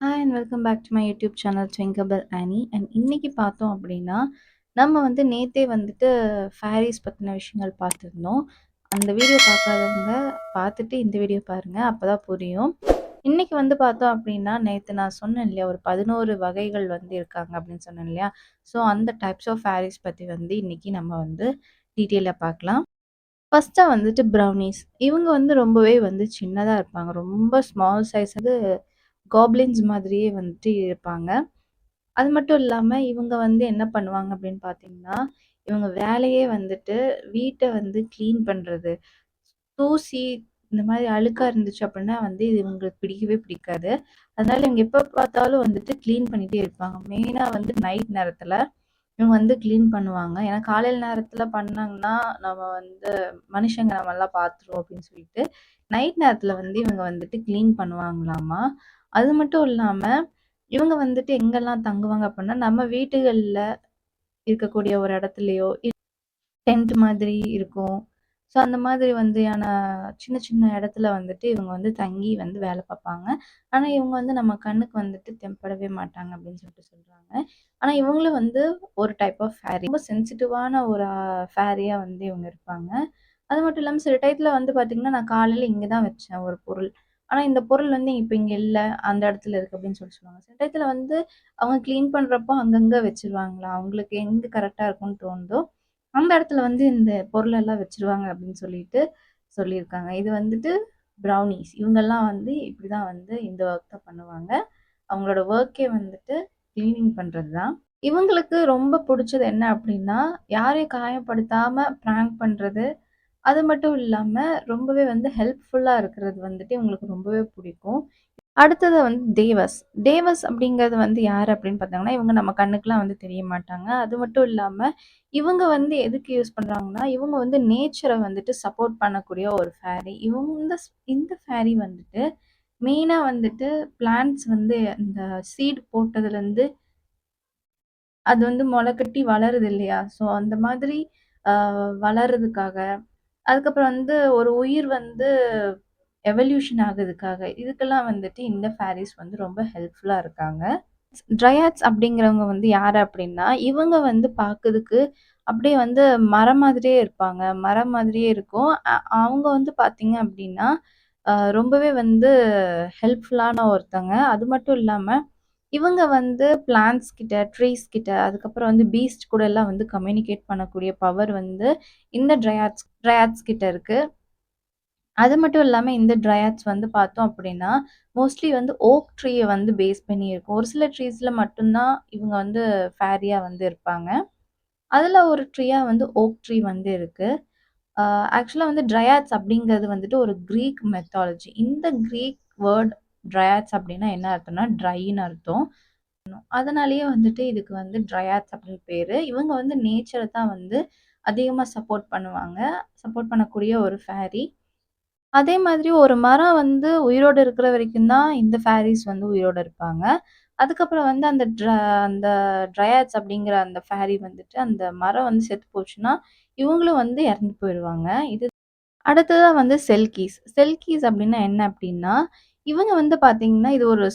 Hi and welcome back to my YouTube channel Twinkable Annie. And இன்னைக்கு பார்த்தோம் அப்படின்னா, நம்ம வந்து நேத்தே வந்துட்டு ஃபேரீஸ் பத்தின விஷயங்கள் பார்த்துருந்தோம். அந்த வீடியோ பார்க்காதவங்க பார்த்துட்டு இந்த வீடியோ பாருங்க. அப்பதான் புரியும். இன்னைக்கு வந்து பார்த்தோம் அப்படின்னா, நேத்து நான் சொன்னேன் இல்லையா, ஒரு 11 வகைகள் வந்து இருக்காங்க அப்படின்னு சொன்னேன் இல்லையா? ஸோ அந்த டைப்ஸ் ஆஃப் ஃபேரீஸ் பத்தி வந்து இன்னைக்கு நம்ம வந்து டீட்டெயிலா பார்க்கலாம். ஃபர்ஸ்ட்டா வந்துட்டு ப்ரௌனீஸ். இவங்க வந்து ரொம்பவே வந்து சின்னதா இருப்பாங்க. ரொம்ப ஸ்மால் சைஸ் வந்து காப்லின்ஸ் மாதிரியே வந்துட்டு இருப்பாங்க. அது மட்டும் இல்லாம இவங்க வந்து என்ன பண்ணுவாங்க அப்படின்னு பார்த்தீங்கன்னா, இவங்க வேலையே வந்துட்டு வீட்ட வந்து கிளீன் பண்றது. தூசி இந்த மாரி அழுக்கா இருந்துச்சு அப்படின்னா வந்து இது இவங்களுக்கு பிடிக்கவே பிடிக்காது. அதனால இவங்க எப்ப பார்த்தாலும் வந்துட்டு கிளீன் பண்ணிட்டே இருப்பாங்க. மெயினா வந்து நைட் நேரத்துல இவங்க வந்து கிளீன் பண்ணுவாங்க. ஏன்னா காலையில நேரத்துல பண்ணாங்கன்னா, நம்ம வந்து மனுஷங்க நம்மலாம் பார்த்துருவோம் அப்படின்னு சொல்லிட்டு, நைட் நேரத்துல வந்து இவங்க வந்துட்டு கிளீன் பண்ணுவாங்களாமா. அது மட்டும் இல்லாம, இவங்க வந்துட்டு எங்கெல்லாம் தங்குவாங்க அப்படின்னா, நம்ம வீட்டுகள்ல இருக்கக்கூடிய ஒரு இடத்துலயோ, டென்ட் மாதிரி இருக்கும். ஸோ அந்த மாதிரி வந்துயான சின்ன சின்ன இடத்துல வந்துட்டு இவங்க வந்து தங்கி வந்து வேலை பார்ப்பாங்க. ஆனா இவங்க வந்து நம்ம கண்ணுக்கு வந்துட்டு தென்படவே மாட்டாங்க அப்படின்னு சொல்லிட்டு சொல்றாங்க. ஆனா இவங்களும் வந்து ஒரு டைப் ஆஃப் ஃபேரி. ரொம்ப சென்சிட்டிவான ஒரு ஃபேரியா வந்து இவங்க இருப்பாங்க. அது மட்டும் இல்லாம சில டயத்துல வந்து பார்த்தீங்கன்னா, நான் காலையில இங்க தான் வச்சேன் ஒரு பொருள். ஆனா இந்த பொருள் வந்து இப்ப இங்க இல்ல. அந்த இடத்துல இருக்கு அப்படின்னு சொல்லுவாங்க. சில டயத்துல வந்து அவங்க கிளீன் பண்றப்போ அங்கங்க வச்சுருவாங்களாம். அவங்களுக்கு எங்க கரெக்ட்டா இருக்கும்னு தோணுதோ அந்த இடத்துல வந்து இந்த பொருளெல்லாம் வச்சுருவாங்க அப்படின்னு சொல்லிட்டு சொல்லியிருக்காங்க. இது வந்துட்டு ப்ரௌனீஸ். இவங்கலாம் வந்து இப்படிதான் வந்து இந்த ஒர்க் தான் பண்ணுவாங்க. அவங்களோட ஒர்க்கே வந்துட்டு கிளீனிங் பண்றது தான். இவங்களுக்கு ரொம்ப புடிச்சது என்ன அப்படின்னா, யாரையும் காயப்படுத்தாம பிராங்க் பண்றது. அது மட்டும் இல்லாம ரொம்பவே வந்து ஹெல்ப்ஃபுல்லா இருக்கிறது வந்துட்டு இவங்களுக்கு ரொம்பவே பிடிக்கும். அடுத்தது வந்து தேவஸ். தேவஸ் அப்படிங்கிறது வந்து யாரு அப்படின்னு பார்த்தாங்கன்னா, இவங்க நம்ம கண்ணுக்குலாம் வந்து தெரிய மாட்டாங்க. அது மட்டும் இல்லாம, இவங்க வந்து எதுக்கு யூஸ் பண்றாங்கன்னா, இவங்க வந்து நேச்சர வந்துட்டு சப்போர்ட் பண்ணக்கூடிய ஒரு ஃபேரி. இந்த ஃபேரி வந்துட்டு மெயினா வந்துட்டு பிளான்ட்ஸ் வந்து இந்த சீட் போட்டதுலருந்து அது வந்து மொளக்கட்டி வளருது இல்லையா? ஸோ அந்த மாதிரி அ வளர்றதுக்காக, அதுக்கப்புறம் வந்து ஒரு உயிர் வந்து எவல்யூஷன் ஆகுறதுக்காக, இதுக்கெல்லாம் வந்துட்டு இந்த ஃபேரீஸ் வந்து ரொம்ப ஹெல்ப்ஃபுல்லா இருக்காங்க. ட்ரையாட்ஸ் அப்படிங்கிறவங்க வந்து யாரு அப்படின்னா, இவங்க வந்து பார்க்கறதுக்கு அப்படியே வந்து மரம் மாதிரியே இருப்பாங்க. மரம் மாதிரியே இருக்கும். அவங்க வந்து பார்த்தீங்க அப்படின்னா, ரொம்பவே வந்து ஹெல்ப்ஃபுல்லான ஒருத்தங்க. அது மட்டும் இல்லாம, இவங்க வந்து பிளான்ட்ஸ் கிட்ட, ட்ரீஸ் கிட்ட, அதுக்கப்புறம் வந்து பீஸ்ட் கூடலாம் வந்து கம்யூனிகேட் பண்ணக்கூடிய பவர் வந்து இந்த ட்ரையாட்ஸ் கிட்ட இருக்கு. அது மட்டும் இல்லாம இந்த ட்ரையாட்ஸ் வந்து பார்த்தோம் அப்படின்னா, மோஸ்ட்லி வந்து ஓக் ட்ரீய வந்து பேஸ் பண்ணி இருக்கும். ஒரு சில ட்ரீஸ்ல மட்டும் தான் இவங்க வந்து ஃபேரியா வந்து இருப்பாங்க. அதுல ஒரு ட்ரீயா வந்து ஓக் ட்ரீ வந்து இருக்கு. ஆ ஆக்சுவலா வந்து ட்ரையாட்ஸ் அப்படிங்கிறது வந்துட்டு ஒரு கிரீக் மெத்தாலஜி. இந்த கிரீக் வேர்ட் ட்ரையாட்ஸ் அப்படின்னா என்ன அர்த்தம்னா, ட்ரைன்னு அர்த்தம். அதனாலேயே வந்துட்டு இதுக்கு வந்து ட்ரையாட்ஸ் அப்படின்னு பேரு. இவங்க வந்து நேச்சர தான் வந்து அதிகமா சப்போர்ட் பண்ணுவாங்க. சப்போர்ட் பண்ணக்கூடிய ஒரு ஃபேரி. அதே மாதிரி ஒரு மரம் வந்து உயிரோட இருக்கிற வரைக்கும் தான் இந்த ஃபேரீஸ் வந்து உயிரோட இருப்பாங்க. அதுக்கப்புறம் வந்து அந்த ட்ரையாட்ஸ் அப்படிங்கிற அந்த ஃபேரி வந்துட்டு அந்த மரம் வந்து செத்து போச்சுன்னா, இவங்களும் வந்து இறந்து போயிருவாங்க. அடுத்ததா வந்து செல்கீஸ். செல்கீஸ் அப்டின்னா என்ன அப்டின்னா, இவங்க வந்து பார்த்தீங்கன்னா, இது ஒரு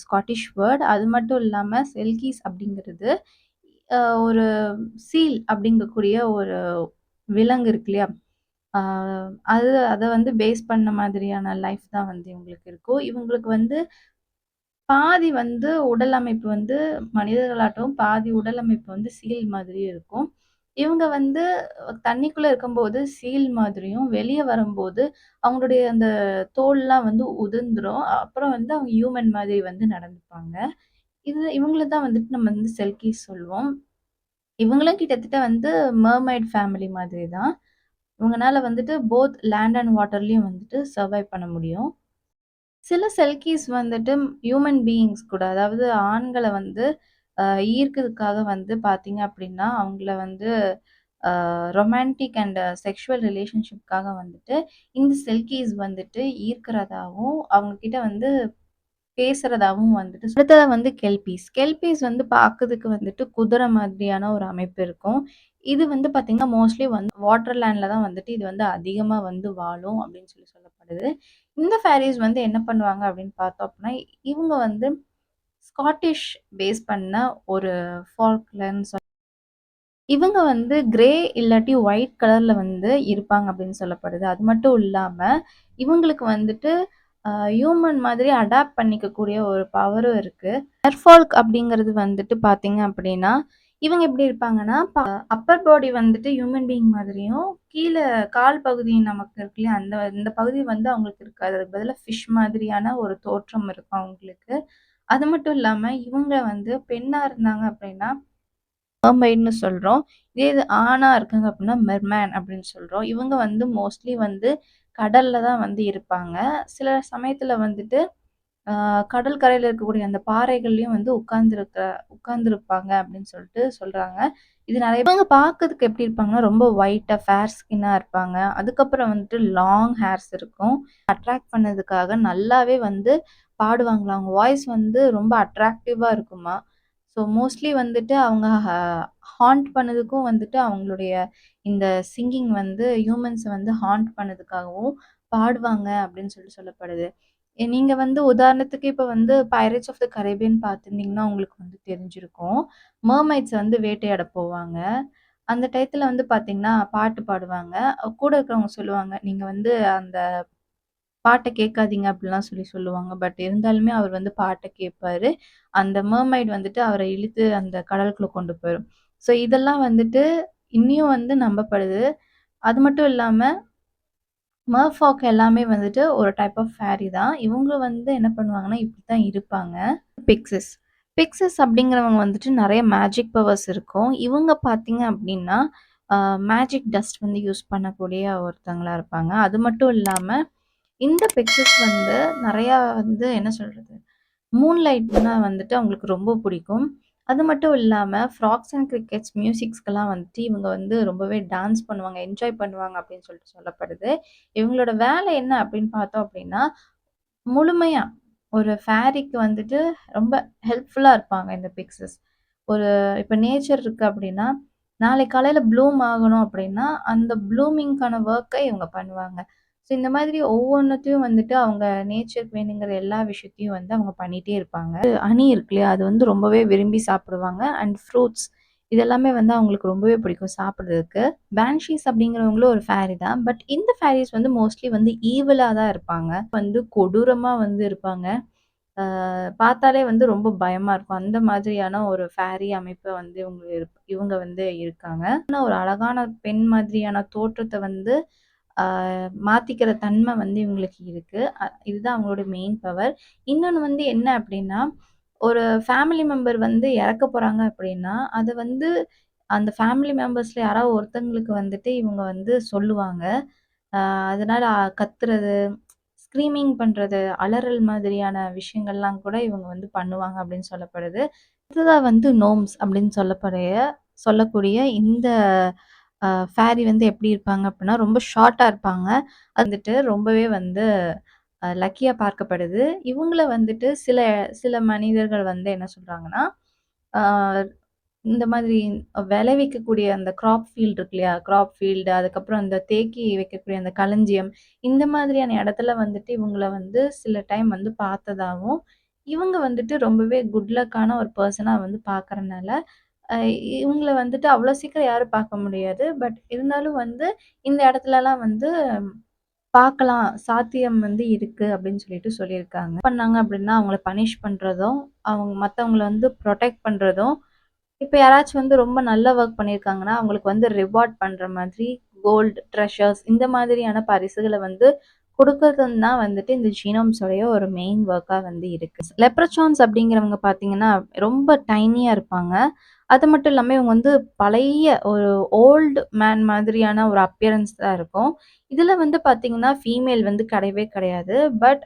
ஸ்காட்டிஷ் வேர்ட். அது மட்டும் இல்லாம செல்கீஸ் அப்டிங்கிறது, அ ஒரு சீல் அப்டிங்கக்கூடிய ஒரு விலங்கு இருக்கு இல்லையா? ஆ அத வந்து பேஸ் பண்ண மாதிரியான லைஃப் தான் வந்து இவங்களுக்கு இருக்கும். இவங்களுக்கு வந்து பாதி வந்து உடல் அமைப்பு வந்து மனிதர்களாட்டும், பாதி உடல் அமைப்பு வந்து சீல் மாதிரியும் இருக்கும். இவங்க வந்து தண்ணிக்குள்ள இருக்கும்போது சீல் மாதிரியும், வெளிய வரும்போது அவங்களுடைய அந்த தோல்லாம் வந்து உதிர்ந்துரும். அப்புறம் வந்து அவங்க ஹியூமன் மாதிரி வந்து நடந்துப்பாங்க. இவங்கள தான் வந்துட்டு நம்ம வந்து செல்கிஸ் சொல்லுவோம். இவங்களும் கிட்டத்தட்ட வந்து மெர்மைட் ஃபேமிலி மாதிரி தான். இவங்கனால வந்துட்டு போத் லேண்ட் அண்ட் வாட்டர்லயும் வந்துட்டு சர்வைவ் பண்ண முடியும். சில செல்கீஸ் வந்துட்டு ஹியூமன் பீயிங்ஸ் கூட, அதாவது ஆண்கள வந்து ஈர்க்கிறதுக்காக வந்து பார்த்தீங்க அப்படின்னா, அவங்கள வந்து ரொமான்டிக் அண்ட் செக்சுவல் ரிலேஷன்ஷிப்காக வந்துட்டு இந்த செல்கீஸ் வந்துட்டு ஈர்க்கிறதாவும், அவங்க கிட்ட வந்து பேசுறதாவும் வந்துட்டு அடுத்ததா வந்து கெல்பீஸ். கெல்பீஸ் வந்து பாக்குறதுக்கு வந்துட்டு குதிரை மாதிரியான ஒரு அமைப்பு இருக்கும். இது வந்து பாத்தீங்கன்னா, மோஸ்ட்லி வந்து வாட்டர்லேண்ட்ல தான் வந்துட்டு இது வந்து அதிகமா வந்து வாழும் அப்படின்னு சொல்லப்படுது. இந்த ஃபேரீஸ் வந்து என்ன பண்ணுவாங்க அப்படின்னு பார்த்தோம் அப்படின்னா, இவங்க வந்து ஸ்காட்டிஷ் பேஸ் பண்ண ஒரு ஃபால்க்லேண்ட்ஸ் இவங்க வந்து கிரே இல்லாட்டி ஒயிட் கலர்ல வந்து இருப்பாங்க அப்படின்னு சொல்லப்படுது. அது மட்டும் இல்லாம, இவங்களுக்கு வந்துட்டு ஹியூமன் மாதிரி அடாப்ட் பண்ணிக்கக்கூடிய ஒரு பவரும் இருக்கு. மெர்ஃபால்க் அப்படிங்கிறது வந்துட்டு பார்த்தீங்க அப்படின்னா, இவங்க எப்படி இருப்பாங்கன்னா, அப்பர் பாடி வந்துட்டு ஹியூமன் பீயிங் மாதிரியும், கீழ கால் பகுதி நமக்கு இருக்கு இல்லையா, அந்த இந்த பகுதி வந்து அவங்களுக்கு இருக்காது. அதுக்கு பதிலா ஃபிஷ் மாதிரியான ஒரு தோற்றம் இருக்கும் அவங்களுக்கு. அது மட்டும் இல்லாம, இவங்க வந்து பெண்ணா இருந்தாங்க அப்படின்னா மெர்மெய்ட்ன்னு சொல்றோம். இதே இது ஆணா இருக்காங்க அப்டின்னா, மெர்மேன் அப்படின்னு சொல்றோம். இவங்க வந்து மோஸ்ட்லி வந்து கடல்ல தான் வந்து இருப்பாங்க. சில சமயத்துல வந்துட்டு ஆ கடல் கரையில இருக்கக்கூடிய அந்த பாறைகள்லயும் வந்து உட்கார்ந்திருப்பாங்க அப்படின்னு சொல்லிட்டு சொல்றாங்க. இது நெறைய இவங்க பார்க்கறதுக்கு எப்படி இருப்பாங்கன்னா, ரொம்ப ஒயிட்டா ஃபேர் ஸ்கின்னா இருப்பாங்க. அதுக்கப்புறம் வந்துட்டு லாங் ஹேர்ஸ் இருக்கும். அட்ராக்ட் பண்ணதுக்காக நல்லாவே வந்து பாடுவாங்களாம். அவங்க வாய்ஸ் வந்து ரொம்ப அட்ராக்டிவா இருக்குமா. ஸோ மோஸ்ட்லி வந்துட்டு அவங்க ஹாண்ட் பண்ணதுக்கும் வந்துட்டு அவங்களுடைய இந்த சிங்கிங் வந்து ஹியூமன்ஸ வந்து ஹாண்ட் பண்ணதுக்காகவும் பாடுவாங்க அப்படின்னு சொல்லப்படுது. நீங்க வந்து உதாரணத்துக்கு இப்ப வந்து பைரேட்ஸ் ஆஃப் த கரேபியன் பார்த்திருந்தீங்கன்னா, உங்களுக்கு வந்து தெரிஞ்சிருக்கும். மெர்மைட்ஸ் வந்து வேட்டையாட போவாங்க. அந்த டயத்துல வந்து பார்த்தீங்கன்னா, பாட்டு பாடுவாங்க. கூட இருக்கிறவங்க சொல்லுவாங்க, "நீங்க வந்து அந்த பாட்ட கேட்காதீங்க" அப்படிலாம் சொல்லுவாங்க. பட் இருந்தாலுமே அவர் வந்து பாட்ட கேட்பாரு. அந்த மெர்மைட் வந்துட்டு அவர இழுத்து அந்த கடலுக்குள்ள கொண்டு போயிரும். ஸோ இதெல்லாம் வந்துட்டு இன்னியும் வந்து நம்பப்படுது. அது மட்டும் இல்லாம மர்ஃபாக் எல்லாமே வந்துட்டு ஒரு டைப் ஆஃப் ஃபேரி தான். இவங்க வந்து என்ன பண்ணுவாங்கன்னா, இப்படி தான் இருப்பாங்க. பிக்ஸஸ். பிக்ஸஸ் அப்படிங்கிறவங்க வந்துட்டு நெறைய மேஜிக் பவர்ஸ் இருக்கும். இவங்க பார்த்தீங்க அப்படின்னா, மேஜிக் டஸ்ட் வந்து யூஸ் பண்ணக்கூடிய ஒருத்தங்களா இருப்பாங்க. அது மட்டும் இல்லாம, இந்த பிக்ஸஸ் வந்து நெறையா வந்து என்ன சொல்றது? மூன்லைட்னா வந்துட்டு அவங்களுக்கு ரொம்ப பிடிக்கும். அது மட்டும் இல்லாம, ஃப்ராக்ஸ் அண்ட் கிரிக்கெட்ஸ் மியூசிக்ஸ்க்கெல்லாம் வந்துட்டு இவங்க வந்து ரொம்பவே டான்ஸ் பண்ணுவாங்க, என்ஜாய் பண்ணுவாங்க அப்படின்னு சொல்லிட்டு சொல்லப்படுது. இவங்களோட வேலை என்ன அப்படின்னு பார்த்தோம் அப்படின்னா, முழுமையா ஒரு ஃபேரிக்கு வந்துட்டு ரொம்ப ஹெல்ப்ஃபுல்லா இருப்பாங்க இந்த பிக்ஸஸ். ஒரு இப்ப நேச்சர் இருக்கு அப்படின்னா, நாளைக்கு காலையில ப்ளூம் ஆகணும் அப்படின்னா, அந்த ப்ளூமிங்க்கான வொர்க்க இவங்க பண்ணுவாங்க. ஸோ இந்த மாதிரி ஒவ்வொன்னத்தையும் வந்துட்டு அவங்க நேச்சருக்கு வேணுங்கிற எல்லா விஷயத்தையும் வந்து அவங்க பண்ணிட்டே இருப்பாங்க. ஹனி இருக்கு இல்லையா? அது வந்து ரொம்பவே விரும்பி சாப்பிடுவாங்க. அண்ட் ஃப்ரூட்ஸ் இதெல்லாமே வந்து அவங்களுக்கு ரொம்பவே பிடிக்கும் சாப்பிடுறதுக்கு. பேன்ஷீஸ் அப்படிங்கிறவங்களும் ஒரு ஃபேரி தான். பட் இந்த ஃபேரீஸ் வந்து மோஸ்ட்லி வந்து ஈவிலா தான் இருப்பாங்க. வந்து கொடூரமா வந்து இருப்பாங்க. பார்த்தாலே வந்து ரொம்ப பயமா இருக்கும். அந்த மாதிரியான ஒரு ஃபேரி அமைப்ப வந்து இவங்க வந்து இருக்காங்க. ஆனா ஒரு அழகான பெண் மாதிரியான தோற்றத்த வந்து ஆ மாத்திக்கிற தன்மை வந்து இவங்களுக்கு இருக்கு. இதுதான் அவங்களோட மெயின் பவர். இன்னொன்னு வந்து என்ன அப்டின்னா, ஒரு ஃபேமிலி மெம்பர் வந்து இறக்க போறாங்க அப்டின்னா, அத வந்து அந்த ஃபேமிலி மெம்பர்ஸ்ல யாராவது ஒருத்தங்களுக்கு வந்துட்டு இவங்க வந்து சொல்லுவாங்க. ஆ அதனால கத்துறது, ஸ்க்ரீமிங் பண்றது, அலறல் மாதிரியான விஷயங்கள்லாம் கூட இவங்க வந்து பண்ணுவாங்க அப்படின்னு சொல்லப்படுது. அடுத்ததா வந்து நோம்ஸ் அப்படின்னு சொல்லக்கூடிய இந்த ஃபேரி வந்து எப்படி இருப்பாங்க அப்படின்னா, ரொம்ப ஷார்ட்டா இருப்பாங்க. அது வந்துட்டு ரொம்பவே வந்து லக்கியா பார்க்கப்படுது. இவங்கள வந்துட்டு சில சில மனிதர்கள் வந்து என்ன சொல்றாங்கன்னா, ஆ இந்த மாதிரி விளைவிக்கக்கூடிய அந்த கிராப் ஃபீல்ட் இருக்கு இல்லையா? கிராப் ஃபீல்டு அதுக்கப்புறம் அந்த தேக்கி வைக்கக்கூடிய அந்த களஞ்சியம், இந்த மாதிரியான இடத்துல வந்துட்டு இவங்கள வந்து சில டைம் வந்து பார்த்ததாவும், இவங்க வந்துட்டு ரொம்பவே குட் லக்கான ஒரு பெர்சனா வந்து பார்க்கறனால, அ இவங்கள வந்துட்டு அவ்வளோ சீக்கிரம் யாரும் பார்க்க முடியாது. பட் இருந்தாலும் வந்து இந்த இடத்துலலாம் வந்து பார்க்கலாம். சாத்தியம் வந்து இருக்கு அப்படின்னு சொல்லியிருக்காங்க. பண்ணாங்க அப்படின்னா, அவங்கள பனிஷ் பண்றதும், அவங்க மத்தவங்கள வந்து புரொடெக்ட் பண்றதும் இப்ப யாராச்சும் வந்து ரொம்ப நல்ல வொர்க் பண்ணியிருக்காங்கன்னா, அவங்களுக்கு வந்து ரிவார்ட் பண்ற மாதிரி கோல்ட், ட்ரெஷர்ஸ் இந்த மாதிரியான பரிசுகள வந்து குடுக்குறதுன்னு தான் வந்துட்டு இந்த ஜீனோம்ஸோடைய ஒரு மெயின் வொர்க்கா வந்து இருக்கு. லெப்ரசான்ஸ் அப்படிங்கிறவங்க பார்த்தீங்கன்னா, ரொம்ப டைனியா இருப்பாங்க. அது மட்டும் இல்லாம இவங்க வந்து பழைய ஒரு ஓல்டு மேன் மாதிரியான ஒரு அப்பியரன்ஸ் தான் இருக்கும். இதுல வந்து பார்த்தீங்கன்னா, ஃபீமேல் வந்து கிடையவே கிடையாது. பட்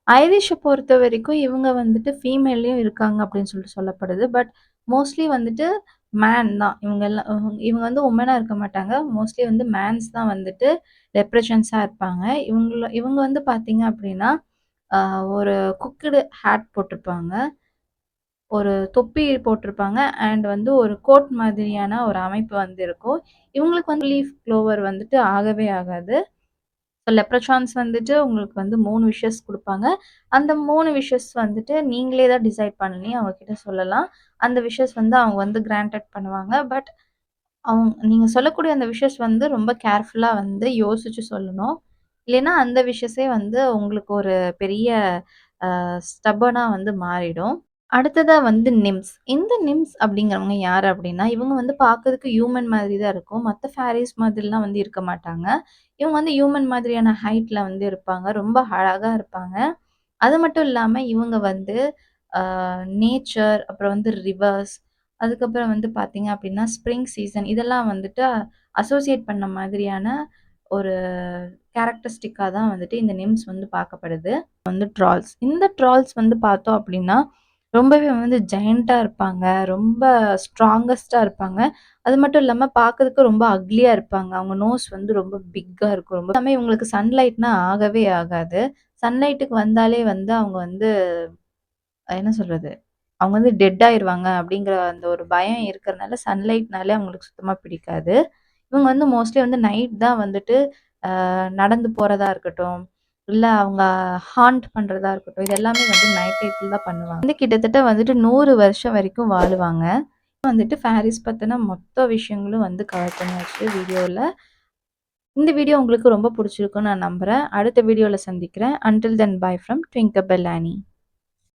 ஐரிஷ பொறுத்தவரைக்கும் இவங்க வந்துட்டு ஃபீமேல்லயும் இருக்காங்க அப்படின்னு சொல்லிட்டு சொல்லப்படுது. பட் மோஸ்ட்லி வந்துட்டு மேன் தான். இவங்க வந்து வுமனா இருக்க மாட்டாங்க. மோஸ்ட்லி வந்து மேன்ஸ் தான் வந்துட்டு ரெப்ரசன்ட்ஸா இருப்பாங்க. இவங்க வந்து பார்த்தீங்க அப்படின்னா, அ ஒரு குக்குடு ஹேட் போட்டிருப்பாங்க. ஒரு தொப்பி போட்டிருப்பாங்க. அண்ட் வந்து ஒரு கோட் மாதிரியான ஒரு அமைப்பு வந்து இருக்கும். இவங்களுக்கு வந்து லீஃப் க்ளோவர் வந்துட்டு ஆகவே ஆகாது. லெப்ரசான்ஸ் வந்துட்டு உங்களுக்கு வந்து 3 விஷஸ் குடுப்பாங்க. அந்த 3 விஷஸ் வந்துட்டு நீங்களே தான் டிசைட் பண்ணி அவங்க கிட்ட சொல்லலாம். அந்த விஷஸ் வந்து அவங்க வந்து கிராண்டட் பண்ணுவாங்க. பட் நீங்க சொல்லக்கூடிய அந்த விஷஸ் வந்து ரொம்ப கேர்ஃபுல்லா வந்து யோசிச்சு சொல்லணும். இல்லைன்னா அந்த விஷஸே வந்து உங்களுக்கு ஒரு பெரிய ஸ்டப்பர்னா வந்து மாறிடும். அடுத்ததா வந்து நிம்ஸ். இந்த நிம்ஸ் அப்படிங்கிறவங்க யாரு அப்படின்னா, இவங்க வந்து பார்க்கறதுக்கு ஹியூமன் மாதிரி தான் இருக்கும். மத்த ஃபேரீஸ் மாதிரிலாம் வந்து இருக்க மாட்டாங்க. இவங்க வந்து ஹியூமன் மாதிரியான ஹைட்ல வந்து இருப்பாங்க. ரொம்ப அழகா இருப்பாங்க. அது மட்டும் இல்லாம இவங்க வந்து அ நேச்சர், அப்புறம் வந்து ரிவர்ஸ், அதுக்கப்புறம் வந்து பார்த்தீங்க அப்படின்னா, ஸ்ப்ரிங் சீசன் இதெல்லாம் வந்துட்டு அசோசியேட் பண்ண மாதிரியான ஒரு கேரக்டரிஸ்டிக்கா தான் வந்துட்டு இந்த நிம்ஸ் வந்து பார்க்கப்படுது. வந்து ட்ரால்ஸ். இந்த ட்ரால்ஸ் வந்து பார்த்தோம் அப்படின்னா, ரொம்பவே வந்து ஜெயன்ட்டா இருப்பாங்க. ரொம்ப ஸ்ட்ராங்கஸ்ட்டா இருப்பாங்க. அது மட்டும் இல்லாம பார்க்கறதுக்கு ரொம்ப அக்லியா இருப்பாங்க. அவங்க நோஸ் வந்து ரொம்ப பிக்கா இருக்கும். ரொம்ப எல்லாமே இவங்களுக்கு சன்லைட்னா ஆகவே ஆகாது. சன்லைட்டுக்கு வந்தாலே வந்து அவங்க வந்து என்ன சொல்றது? அவங்க வந்து டெட் ஆயிருவாங்க அப்படிங்கிற அந்த ஒரு பயம் இருக்கிறனால சன்லைட்னாலே அவங்களுக்கு சுத்தமா பிடிக்காது. இவங்க வந்து மோஸ்ட்லி வந்து நைட் தான் வந்துட்டு நடந்து போறதா இருக்கட்டும், இல்ல அவங்க ஹாண்ட் பண்றதா இருக்கட்டும், இது எல்லாமே வந்து நைட் டைத்துல தான் பண்ணுவாங்க. வந்து கிட்டத்தட்ட வந்துட்டு 100 வருஷம் வரைக்கும் வாழுவாங்க. வந்துட்டு ஃபேரிஸ் பத்தின மொத்த விஷயங்களும் வந்து கவர் பண்ணியாச்சு வீடியோல. இந்த வீடியோ உங்களுக்கு ரொம்ப புடிச்சிருக்கும்னு நான் நம்புறேன். அடுத்த வீடியோல சந்திக்கிறேன். Until then bye from Twinkle Bell Aani.